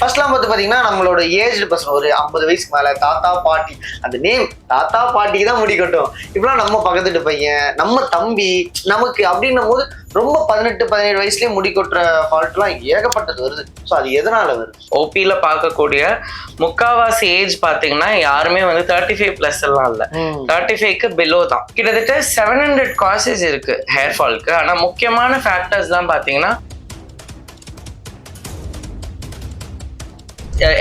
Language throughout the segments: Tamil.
ஃபர்ஸ்ட்லாம் பார்த்து பார்த்தீங்கன்னா நம்மளோட ஏஜ்டு பர்சன் ஒரு 50 வயசுக்கு மேலே தாத்தா பாட்டி அந்த நேம் தாத்தா பாட்டிக்கு தான் முடி கட்டும். இப்பெல்லாம் நம்ம பக்கத்துட்டு பையன் நம்ம தம்பி நமக்கு அப்படின்னும் போது ரொம்ப 18-17 வயசுலயே முடி கொட்டுற ஃபால்ட்லாம் ஏகப்பட்டது வருது. ஸோ அது எதனால வருது? ஓபியில பார்க்கக்கூடிய முக்காவாசி ஏஜ் பாத்தீங்கன்னா யாருமே வந்து 35+ எல்லாம் இல்ல, 35க்கு பிலோ தான். கிட்டத்தட்ட 700 காசஸ் இருக்கு ஹேர் ஃபால்க்கு. ஆனா முக்கியமான ஃபேக்டர்ஸ் தான் பாத்தீங்கன்னா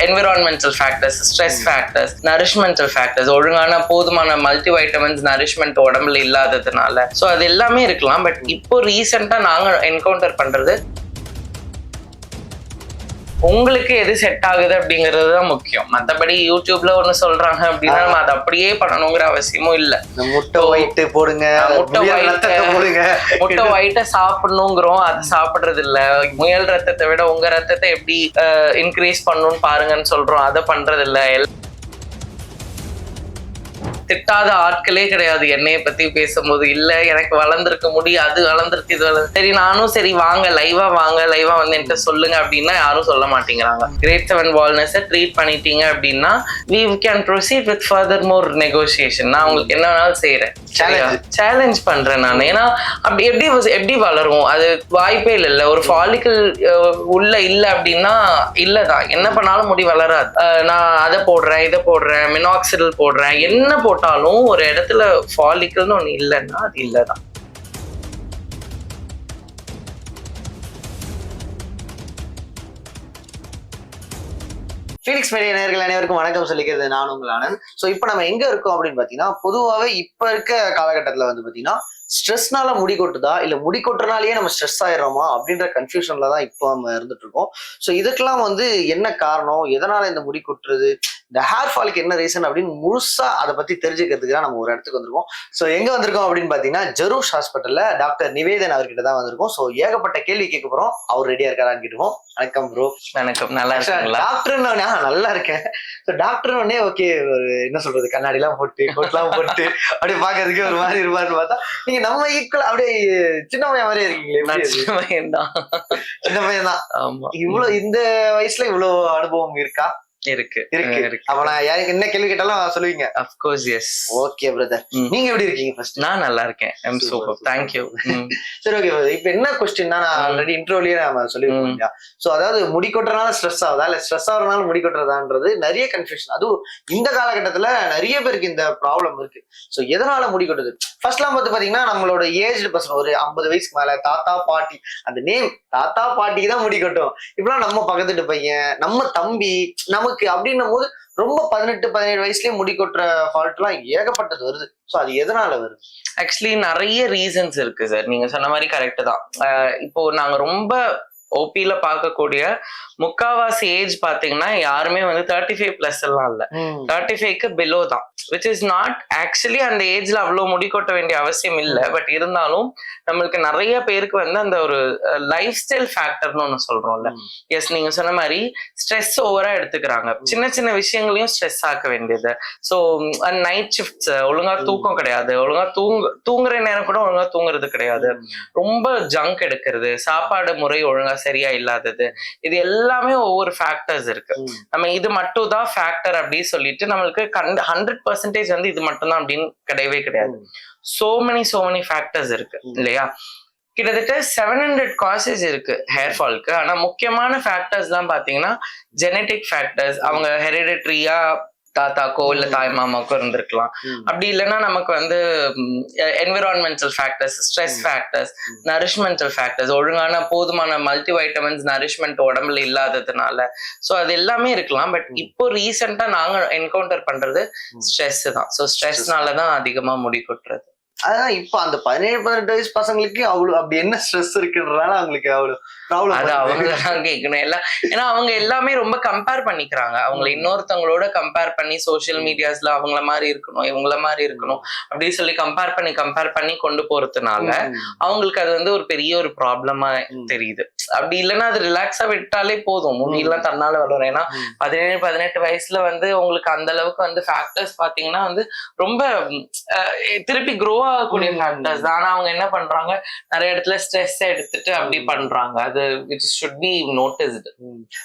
environmental factors, stress factors, nourishmental factors, ஒழுங்கான போதுமான மல்டி வைட்டமின்ஸ் நரிஷ்மெண்ட் உடம்புல இல்லாததுனால. ஸோ அது எல்லாமே இருக்கலாம். பட் இப்போ ரீசெண்டா நாங்க என்கவுண்டர் பண்றது உங்களுக்கு எது செட் ஆகுது அப்படிங்கிறது தான் முக்கியம். மற்றபடி யூடியூப்ல ஒண்ணு சொல்றாங்க அப்படின்னா நம்ம அதை அப்படியே பண்ணணுங்கிற அவசியமும் இல்லை. முட்டை ஒயிட்டு போடுங்க, முட்டை ஒயிட்டை சாப்பிடணுங்கிறோம், அது சாப்பிடுறது இல்ல. முயல் ரத்தத்தை விட உங்க ரத்தத்தை எப்படி இன்க்ரீஸ் பண்ணணும்னு பாருங்கன்னு சொல்றோம், அதை பண்றது இல்ல. திட்டாத ஆட்களே கிடையாது என்னைய பத்தி பேசும்போது. இல்ல எனக்கு வளர்ந்துருக்க முடியும், அது வளர்ந்துருக்கு, இது வளர்ந்து, சரி நானும் சரி வாங்க லைவா வந்து என்கிட்ட சொல்லுங்க அப்படின்னா யாரும் சொல்ல மாட்டேங்கிறாங்க. கிரேட் 7 வால்னஸை ட்ரீட் பண்ணிட்டீங்க அப்படின்னா we can proceed with further more negotiation. நான் உங்களுக்கு என்ன வேணாலும் செய்யறேன், சேலஞ்ச் பண்றேன் நான். ஏன்னா அப்படி எப்படி வளரும், அது வாய்ப்பே இல்லை. ஒரு ஃபாலிக்கல் உள்ள இல்லை அப்படின்னா இல்லதான், என்ன பண்ணாலும் முடி வளராது. நான் அதை போடுறேன், இதை போடுறேன், மினாக்சிடில் போடுறேன், என்ன போட்டாலும் ஒரு இடத்துல ஃபாலிக்கல்னு ஒண்ணு இல்லைன்னா அது இல்லதான். ஃபீனிக்ஸ் மீடியா நேயர்கள் அனைவருக்கும் வணக்கம் சொல்லிக்கிறது நான் உங்கள் ஆனந்த். ஸோ இப்போ நம்ம எங்க இருக்கோம் அப்படின்னு பார்த்தீங்கன்னா, பொதுவாகவே இப்போ இருக்க காலகட்டத்தில் வந்து பார்த்தீங்கன்னா ஸ்ட்ரெஸ்னால முடி கொட்டுதா இல்லை முடி கொட்டுறனாலேயே நம்ம ஸ்ட்ரெஸ் ஆயிடுறோமா அப்படின்ற கன்ஃபியூஷன்ல தான் இப்போ நம்ம இருந்துட்டு இருக்கோம். ஸோ இதுக்கெல்லாம் வந்து என்ன காரணம், எதனால இந்த முடி கொட்டுறது, இந்த ஹேர் ஃபாலுக்கு என்ன ரீசன் அப்படின்னு முழுசா அதை பத்தி தெரிஞ்சுக்கிறதுக்கு தான் நம்ம ஒரு இடத்துக்கு வந்திருக்கோம். ஸோ எங்க வந்திருக்கோம் அப்படின்னு பாத்தீங்கன்னா ஜரூஷ் ஹாஸ்பிட்டல்ல டாக்டர் நிவேதன் அவர்கிட்ட தான் வந்திருக்கோம். ஸோ ஏகப்பட்ட கேள்வி கேட்க போறோம், அவர் ரெடியா இருக்காரான்னு கேட்டுவோம். வணக்கம் ப்ரோ. வணக்கம். நல்லா இருக்கீங்களா? டாக்டர் நல்லா இருக்கேன். ஸோ டாக்டர் உடனே ஓகே, ஒரு என்ன சொல்றது, கண்ணாடி எல்லாம் போட்டு கோட்லாம் போட்டு அப்படியே பாக்குறதுக்கு ஒரு மாதிரி இருப்பாருன்னு பார்த்தா நீங்க நம்ம ஈக்குவல் அப்படியே சின்ன பையன் மாதிரியே இருக்கீங்களே. சின்ன பையன் தான். சின்ன பையன் தான். இவ்வளவு இந்த வயசுல இவ்வளவு அனுபவம் இருக்கா? இருக்கு. அப்ப நான் யாருக்கு என்ன கேள்வி கேட்டாலும் சொல்லுவீங்க? Of course yes. Okay brother, நீங்க எப்படி இருக்கீங்க? ஃபர்ஸ்ட் நான் நல்லா இருக்கேன். I am super, thank you. சரி ஓகே பிரதர், இப்போ என்ன क्वेश्चन நான் ஆல்ரெடி இன்ட்ரோலயே நாம சொல்லிருக்கோம் இல்லையா? சோ அதாவது முடி கொட்டுறனால ஸ்ட்ரெஸ் ஆகுதா இல்ல ஸ்ட்ரெஸ் ஆகுறனால முடி கொட்டுறதான்றது நிறைய கன்ஃபியூஷன். அதுவும் இந்த காலகட்டத்துல நிறைய பேருக்கு இந்த ப்ராப்ளம் இருக்கு. சோ எதனால முடி கொட்டுது? ஃபர்ஸ்ட்லாம் பார்த்து பாத்தீங்கன்னா நம்மளோட ஏஜ்டு பர்சன் ஒரு 50 வயசுக்கு மேல தாத்தா பாட்டி அந்த நேம் தாத்தா பாட்டிக்கு தான் முடி கட்டும். இப்பெல்லாம் நம்ம பக்கத்துட்டு பையன் நம்ம தம்பி நமக்கு அப்படின்னும் போது ரொம்ப 18-17 வயசுலயே முடி கொட்டுற ஃபால்ட்லாம் ஏகப்பட்டது வருது. ஸோ அது எதனால வருது? ஆக்சுவலி நிறைய ரீசன்ஸ் இருக்கு சார். நீங்க சொன்ன மாதிரி கரெக்ட் தான். இப்போ நாங்க ரொம்ப ஓபியில பார்க்கக்கூடிய முக்காவாசி ஏஜ் பாத்தீங்கன்னா யாருமே வந்து 35+ எல்லாம் இல்ல, 35க்கு பிலோ தான். விச் இஸ் நாட் ஆக்சுவலி அந்த ஏஜ்ல அவ்வளவு முடி கொட்ட வேண்டிய அவசியம் இல்லை. பட் இருந்தாலும் நம்மளுக்கு நிறைய பேருக்கு வந்து அந்த ஒரு லைஃப் ஸ்டைல் ஃபேக்டர்னு ஒண்ணு சொல்றோம்ல. எஸ், நீங்க சொன்ன மாதிரி ஸ்ட்ரெஸ் ஓவரா எடுத்துக்கிறாங்க. சின்ன சின்ன விஷயங்களையும் ஸ்ட்ரெஸ் ஆக்க வேண்டியது. ஸோ நைட் ஷிஃப்ட்ஸ், ஒழுங்கா தூக்கம் கிடையாது, ஒழுங்கா தூங்குற நேரம் கூட ஒழுங்கா தூங்குறது கிடையாது, ரொம்ப ஜங்க் எடுக்கிறது, சாப்பாடு முறை ஒழுங்கா சரியா இல்லாதது, இது எல்லாமே ஒவ்வொரு ஃபேக்டர்ஸ் இருக்கு. நம்ம இது மட்டும் தான் ஃபேக்டர் அப்படின்னு சொல்லிட்டு நம்மளுக்கு 100% வந்து இது மட்டும் தான் அப்படின்னு கிடையவே கிடையாது. சோ மெனி ஃபேக்டர்ஸ் இருக்கு இல்லையா? கிட்டத்தட்ட 700 காசஸ் இருக்கு ஹேர் ஃபால்க்கு. ஆனா முக்கியமான ஃபேக்டர்ஸ் தான் பாத்தீங்கன்னா ஜெனட்டிக் ஃபேக்டர்ஸ். அவங்க ஹெரிடிட்ரியா தாத்தாக்கோ இல்ல தாய் மாமாக்கோ இருந்திருக்கலாம். அப்படி இல்லைன்னா நமக்கு வந்து environmental factors, stress factors, nourishmental factors, ஒழுங்கான போதுமான மல்டி வைட்டமின்ஸ் நரிஷ்மெண்ட் உடம்புல இல்லாததுனால. ஸோ அது எல்லாமே இருக்கலாம். பட் இப்போ ரீசெண்டா நாங்க என்கவுண்டர் பண்றது ஸ்ட்ரெஸ் தான். ஸோ ஸ்ட்ரெஸ்னாலதான் அதிகமா முடி கொட்டுறது. அதான் இப்ப அந்த 17-18 வயசு பசங்களுக்கு அவ்வளவு அப்படி என்ன ஸ்ட்ரெஸ் இருக்குன்றதால அவங்களுக்கு அவ்வளவு ப்ராப்ளம். அது அவங்க தான் கேட்கணும் எல்லாம். ஏன்னா அவங்க எல்லாமே ரொம்ப கம்பேர் பண்ணிக்கிறாங்க. அவங்களை இன்னொருத்தவங்களோட கம்பேர் பண்ணி சோசியல் மீடியாஸ்ல அவங்கள மாதிரி இருக்கணும், இவங்கள மாதிரி இருக்கணும் அப்படின்னு சொல்லி கம்பேர் பண்ணி கொண்டு போறதுனால அவங்களுக்கு அது வந்து ஒரு பெரிய ஒரு ப்ராப்ளமா தெரியுது. அப்படி இல்லைன்னா அது ரிலாக்ஸா விட்டாலே போதும், முடியெல்லாம் தன்னால வளரும். ஏன்னா 17-18 வயசுல வந்து உங்களுக்கு அந்த அளவுக்கு வந்து ஃபேக்டர்ஸ் பாத்தீங்கன்னா வந்து ரொம்ப திருப்பி க்ரோ ஆகக்கூடிய ஃபேக்டர்ஸ் தான். ஆனா அவங்க என்ன பண்றாங்க, நிறைய இடத்துல ஸ்ட்ரெஸ் எடுத்துட்டு அப்படி பண்றாங்க. அது it should be noticed.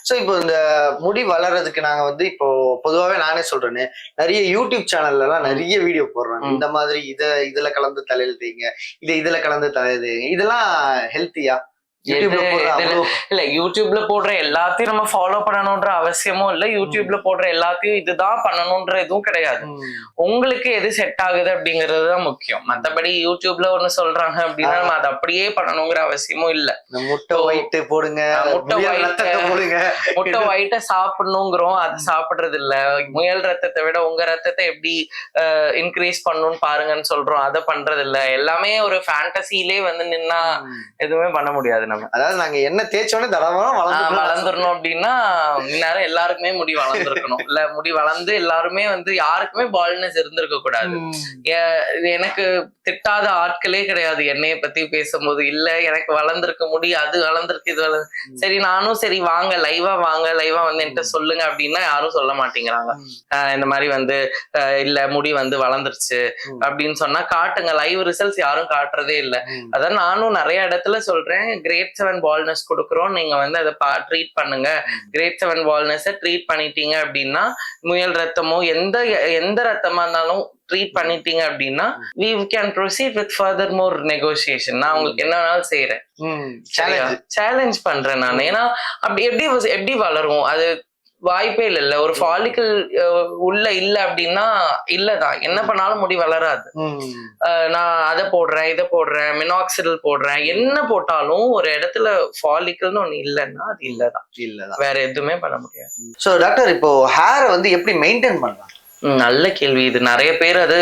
So இப்போ இந்த முடி வளர்றதுக்கு நாங்க வந்து இப்போ பொதுவாவே நானே சொல்றேன்னு நிறைய யூடியூப் சேனல்ல எல்லாம் நிறைய வீடியோ போடுறாங்க. இந்த மாதிரி இதுல கலந்து தலையில தேய்ங்க, இதுல கலந்து தலையில தேய்ங்க, இதெல்லாம் ஹெல்த்தியா? இல்ல யூடியூப்ல போடுற எல்லாத்தையும் நம்ம ஃபாலோ பண்ணணும்ன்ற அவசியமும் இல்ல. யூடியூப்ல போடுற எல்லாத்தையும் இதுதான் பண்ணணும்ன்ற எதுவும் கிடையாது. உங்களுக்கு எது செட் ஆகுது அப்படிங்கறதுதான் முக்கியம். மத்தபடி யூடியூப்ல ஒண்ணு சொல்றாங்க அப்படின்னா நம்ம அதை அப்படியே பண்ணணுங்கிற அவசியமும் இல்ல. முட்டை ஒயிட் போடுங்க, முட்டை ஒயிட்ட சாப்பிடணுங்கிறோம், அது சாப்பிடுறது இல்ல. முயல் ரத்தத்தை விட உங்க ரத்தத்தை எப்படி இன்க்ரீஸ் பண்ணணும்னு பாருங்கன்னு சொல்றோம், அதை பண்றது இல்ல. எல்லாமே ஒரு ஃபேண்டசிலே வந்து நின்னா எதுவுமே பண்ண முடியாது. அதாவது நாங்க என்ன தேய்ச்சோன்னு தடவை வளர்ந்துடணும் அப்படின்னா இந்நேரம் எல்லாருக்குமே முடி வளர்ந்துருக்கணும். இல்ல முடி வளர்ந்து எல்லாருமே வந்து யாருக்குமே பால்னஸ் இருந்திருக்க கூடாது. எனக்கு திட்டாத ஆட்களே கிடையாது என்னைய பத்தி பேசும்போது. இல்ல எனக்கு வளர்ந்துருக்க முடி, அது வளர்ந்துருக்கு, இது வளர்ந்து, சரி நானும் சரி வாங்க லைவா வந்து என்கிட்ட சொல்லுங்க அப்படின்னா யாரும் சொல்ல மாட்டேங்கிறாங்க. இந்த மாதிரி வந்து இல்ல முடி வந்து வளர்ந்துருச்சு அப்படின்னு சொன்னா காட்டுங்க, லைவ் ரிசல்ட்ஸ் யாரும் காட்டுறதே இல்லை. அதான் நானும் நிறைய இடத்துல சொல்றேன், கிரேட் 7 பால்னஸ் கொடுக்குறோம், நீங்க வந்து அதை ட்ரீட் பண்ணுங்க. கிரேட் 7 பால்னஸ் ட்ரீட் பண்ணிட்டீங்க அப்படின்னா முயல் ரத்தமோ எந்த ரத்தமா இருந்தாலும் ட்ரீட் பண்ணிட்டீங்க அப்படின்னா we can proceed with further more negotiation. நான் உங்களுக்கு என்ன வேணாலும் செய்யறேன், சேலஞ்ச் பண்றேன் நான். ஏன்னா அப்படி எப்படி வளரும் அது வாய்ப்பே இல்ல. ஒரு ஃபாலிக்கல் உள்ள இல்ல அப்படின்னா இல்லதான், என்ன பண்ணாலும் முடி வளராது. நான் அதை போடுறேன், இதை போடுறேன், மினாக்சிடில் போடுறேன், என்ன போட்டாலும் ஒரு இடத்துல ஃபாலிக்கல்னு ஒண்ணு இல்லைன்னா அது இல்லதான், வேற எதுவுமே பண்ண முடியாது. சோ டாக்டர், இப்போ ஹேரை வந்து எப்படி மெயின்டைன் பண்ணலாம்? நல்ல கேள்வி இது. நிறைய பேர் அது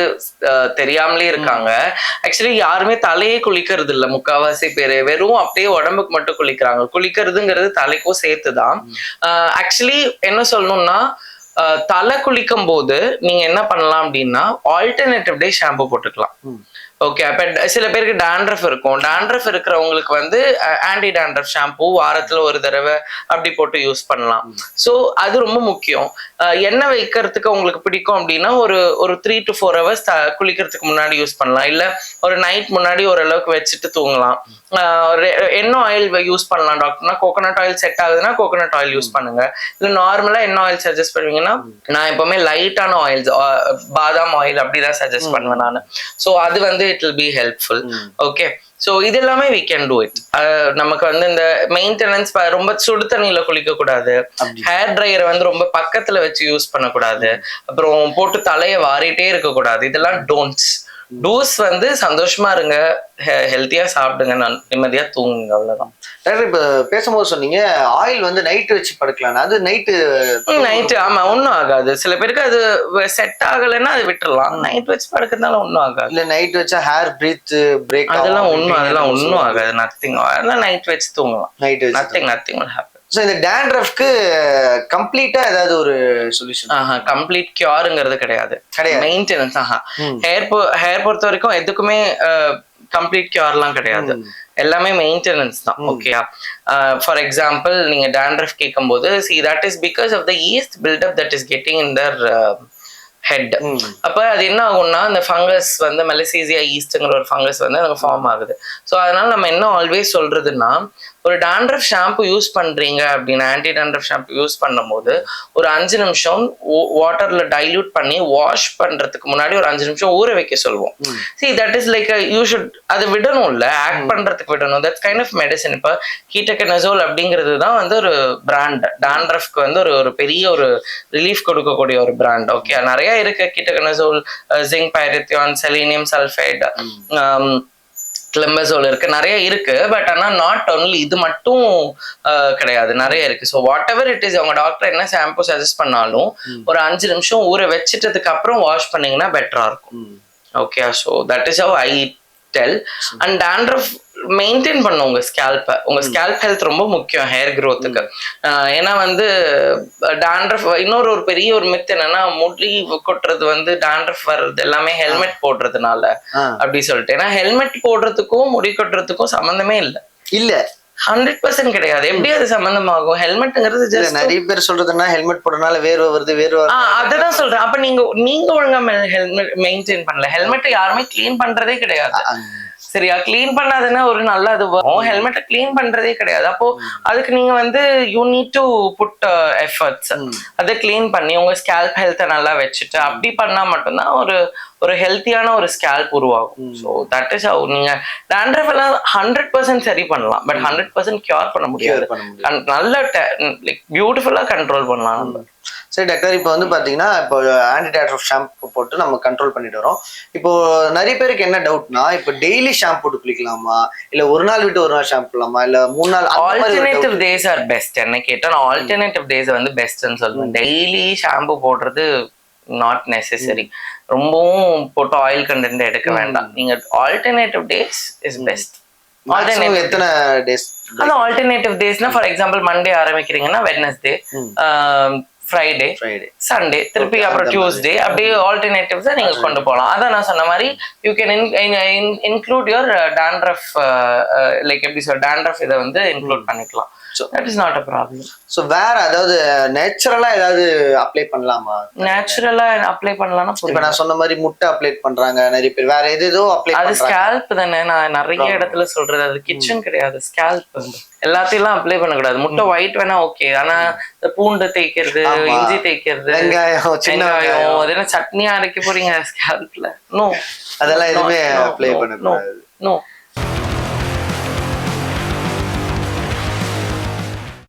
தெரியாமலே இருக்காங்க. ஆக்சுவலி யாருமே தலையே குளிக்கிறது இல்ல. முக்காவாசி பேரு வெறும் அப்படியே உடம்புக்கு மட்டும் குளிக்கிறாங்க. குளிக்கிறதுங்கிறது தலைக்கும் சேர்த்துதான். ஆக்சுவலி என்ன சொல்லணும்னா, தலை குளிக்கும் போது நீங்க என்ன பண்ணலாம் அப்படின்னா ஆல்டர்னேட்டிவ் டே ஷாம்பு போட்டுக்கலாம். ஓகே, அப்ப சில பேருக்கு டாண்ட்ரஃப் இருக்கும். டாண்ட்ரஃப் இருக்கிறவங்களுக்கு வந்து ஆன்டி டாண்ட்ரஃப் ஷாம்பு வாரத்துல ஒரு தடவை அப்படி போட்டு யூஸ் பண்ணலாம். ஸோ அது ரொம்ப முக்கியம். எண்ணெய் வைக்கிறதுக்கு உங்களுக்கு பிடிக்கும் அப்படின்னா ஒரு 3 to 4 hours குளிக்கிறதுக்கு முன்னாடி யூஸ் பண்ணலாம். இல்ல ஒரு நைட் முன்னாடி ஓரளவுக்கு வச்சுட்டு தூங்கலாம். எண்ணெய் ஆயில் யூஸ் பண்ணலாம் டாக்டர்னா. கோகோனட் ஆயில் செட் ஆகுதுன்னா கோகோனட் ஆயில் யூஸ் பண்ணுங்க. இல்ல நார்மலா எண்ணெய் ஆயில் சஜஸ்ட் பண்ணுவீங்கன்னா நான் எப்பவுமே லைட்டான ஆயில்ஸ், பாதாம் ஆயில் அப்படிதான் சஜஸ்ட் பண்ணுவேன் நான். ஸோ அது வந்து it will be helpful. Okay, so இது எல்லாமே we can do it. நமக்கு வந்து இந்த மெயின்டெனன்ஸ் ரொம்ப சுடு தண்ணியில குளிக்க கூடாது. ஹேர் ட்ரையரை வந்து ரொம்ப பக்கத்துல வச்சு யூஸ் பண்ணக்கூடாது. அப்புறம் போட்டு தலையை வாரிட்டே இருக்க கூடாது. இதெல்லாம் டோன்ட்ஸ். டூஸ் வந்து சந்தோஷமா இருங்க, ஹெல்த்தியா சாப்பிடுங்க, நிம்மதியா தூங்குங்க, அவ்வளவுதான். டாக்டர், இப்ப பேசும்போது சொன்னீங்க ஆயில் வந்து நைட் வச்சு படுக்கலாம். அது நைட்டு ஆமா, ஒன்னும் ஆகாது. சில பேருக்கு அது செட் ஆகலைன்னா அது விட்டுறலாம். நைட் வச்சு படுக்கிறதுனால ஒன்னும் ஆகாது. இல்ல நைட் வச்சா ஹேர் பிரேக் அதெல்லாம் ஒன்னும் ஆகாது. நத்திங். அதெல்லாம் நைட் வச்சு தூங்கலாம். Nothing will happen. சோ இந்த டாண்ட்ரஃப்க்கு கம்ப்ளீட்டா ஏதாவது ஒரு சொல்யூஷன்? கம்ப்ளீட் கியூர்ங்கிறது கிடையாது. மெயின்டெனன்ஸ். ஹேர் பொறுத்த வரைக்கும் எதுக்குமே கம்ப்ளீட் கியூர்லாம் கிடையாது. எல்லாமே மெயின்டெனன்ஸ் தான். ஓகேயா? ஃபார் எக்ஸாம்பிள் நீங்க டாண்ட்ரஃப் கேட்கும் போது that is because of the yeast buildup that is getting in their head. அப்ப அது என்ன ஆகும்னா, அந்த ஃபங்கஸ் வந்து மெலசீசியா ஈஸ்ட்ங்கிற ஒரு ஃபங்கஸ் வந்து அங்க ஃபார்ம் ஆகுது. ஸோ அதனால நம்ம என்ன ஆல்வேஸ் சொல்றதுன்னா, ஒரு டாண்ட்ரஃப் ஷாம்பு யூஸ் பண்றீங்க அப்படின்னா, ஆன்டி டாண்ட்ரஃப் ஷாம்பு யூஸ் பண்ணும் போது ஒரு 5 நிமிஷம் வாட்டர்ல டைல்யூட் பண்ணி வாஷ் பண்றதுக்கு முன்னாடி ஒரு 5 நிமிஷம் ஊற வைக்க சொல்லுவோம். See, that is like you should அது விடணும், இல்ல ஆக்ட் பண்றதுக்கு விடணும். That's kind of medicine. இப்ப கீட்டகனசோல் அப்படிங்கிறது தான் வந்து ஒரு பிராண்ட். டாண்ட்ரஃப்க்கு வந்து ஒரு பெரிய ஒரு ரிலீஃப் கொடுக்கக்கூடிய ஒரு பிராண்ட். ஓகே, நிறைய இருக்கு. கீட்டகனசோல், ஜிங்க் பைரித்தியான், செலீனியம் சல்ஃபைட், கிளம்பசோல் இருக்கு, நிறைய இருக்கு. பட் ஆனா நாட் ஒன்லி இது மட்டும் கிடையாது, நிறைய இருக்கு. So what ever it is, அவங்க டாக்டர் என்ன ஷாம்பு சஜஸ்ட் பண்ணாலும் ஒரு 5 நிமிஷம் ஊற வச்சிட்டதுக்கு அப்புறம் வாஷ் பண்ணீங்கன்னா பெட்டரா இருக்கும். Okay, so that is how I tell. And dandruff maintain பண்ணும் உங்க ஸ்கேல்பை. உங்க ஸ்கேல்ப் ஹெல்த் ரொம்ப முக்கியம் ஹேர் க்ரோத்துக்கு. ஏன்னா வந்து டாண்ட்ரஃப் இன்னொரு பெரிய ஒரு மித் என்னன்னா, முடி கொட்டுறது வந்து டாண்ட்ரஃப் வர்றது எல்லாமே ஹெல்மெட் போடுறதுனால அப்படி சொல்லிட்டு. ஏன்னா ஹெல்மெட் போடுறதுக்கும் முடி கொட்டுறதுக்கும் சம்மந்தமே இல்லை. 100% கிடையாது. எப்படி அது சம்பந்தமாகும்? ஹெல்மெட்ங்கிறது ஜஸ்ட் நிறைய பேர் சொல்றதுன்னா ஹெல்மெட் போடுறதுனால வேர்வை வருது வேர்வை. அததான் சொல்றேன். அப்ப நீங்க ஒழுங்கா ஹெல்மெட் மெயின்டைன் பண்ணல. ஹெல்மெட் யாருமே கிளீன் பண்றதே கிடையாது. சரியா? கிளீன் பண்ணாதுன்னா ஒரு நல்ல அது வரும். ஹெல்மெட்டை கிளீன் பண்றதே கிடையாது. அப்போ அதுக்கு நீங்க வந்து you need to put efforts. அதை கிளீன் பண்ணி உங்க ஸ்கேல்ப் ஹெல்த்தை நல்லா வச்சுட்டு அப்படி பண்ணா மட்டும்தான் ஒரு ஹெல்த்தியான ஒரு ஸ்கேல்ப் உருவாகும். So that is how. நீங்க டேண்ட்ரஃப் எல்லாம் 100% சரி பண்ணலாம், பட் 100% கியூர் பண்ண முடியாது. நல்ல லைக் பியூட்டிஃபுல்லா கண்ட்ரோல் பண்ணலாம் நம்ம. சரி டாக்டர், இப்போ வந்து பாத்தீங்கன்னா இப்போ ஆன்டி டேண்ட்ரஃப் ஷாம்பு போட்டு நம்ம கண்ட்ரோல் பண்ணிட்டு வரோம். இப்போ நிறைய பேருக்கு என்ன டவுட்னா, இப்போ டெய்லி ஷாம்பு போட்டு குளிக்கலாமா, இல்ல ஒரு நாள் விட்டு ஒரு நாள் ஷாம்பு போடலாமா, இல்ல 3 நாள்? Alternative days are best. என்ன கேட்டா நான் ஆல்டர்னேட்டிவ் டேஸ் வந்து பெஸ்ட்னு சொல்லுவேன். டெய்லி ஷாம்பு போடுறது நாட் நெசசரி. ரொம்பவும் போட்டு ஆயில் கண்டென்ட் எடுக்க வேண்டாம். நீங்க ஆல்டர்னேட்டிவ் டேஸ் இஸ் பெஸ்ட். எத்தனை டேஸ்? அது ஆல்டர்னேட்டிவ் டேஸ்னா ஃபார் எக்ஸாம்பிள் மண்டே ஆரம்பிக்கிறீங்கன்னா வெட்னஸ்டே, ஃப்ரைடே, சண்டே, திருப்பி அப்புறம் டியூஸ்டே, அப்படியே ஆல்டர்னேட்டிவ்ஸ் நீங்க கொண்டு போகலாம். அதான் நான் சொன்ன மாதிரி you can include your dandruff, like எப்படி சொல்ற டேண்ட்ரஃப் இதை வந்து இன்க்ளூட் பண்ணிக்கலாம். That is not a problem. So வேற அதாவது நேச்சுரலா ஏதாவது அப்ளை பண்ணலாமா? நேச்சுரலா அப்ளை பண்ணலாம்னா இப்ப நான் சொன்ன மாதிரி முட்டை அப்ளை பண்றாங்க நிறைய பேர், வேற ஏதோ அப்ளை பண்றாங்க. அது ஸ்கேல்ப் தானே. நான் நிறைய இடத்துல சொல்றது அது கிச்சன் கிடையாது, ஸ்கேல்ப். எல்லாத்தையும் அப்ளை பண்ணக்கூடாது. முட்டை ஒயிட் வேணா ஓகே, ஆனா இந்த பூண்டு தேய்க்கிறது, இஞ்சி தேய்க்கிறது, வெங்காயம் அதெல்லாம் சட்னியா அரைக்க போறீங்க ஸ்கேல்ப்ல? நோ, அதெல்லாம் எதுவுமே அப்ளை பண்ணக்கூடாது. நோ.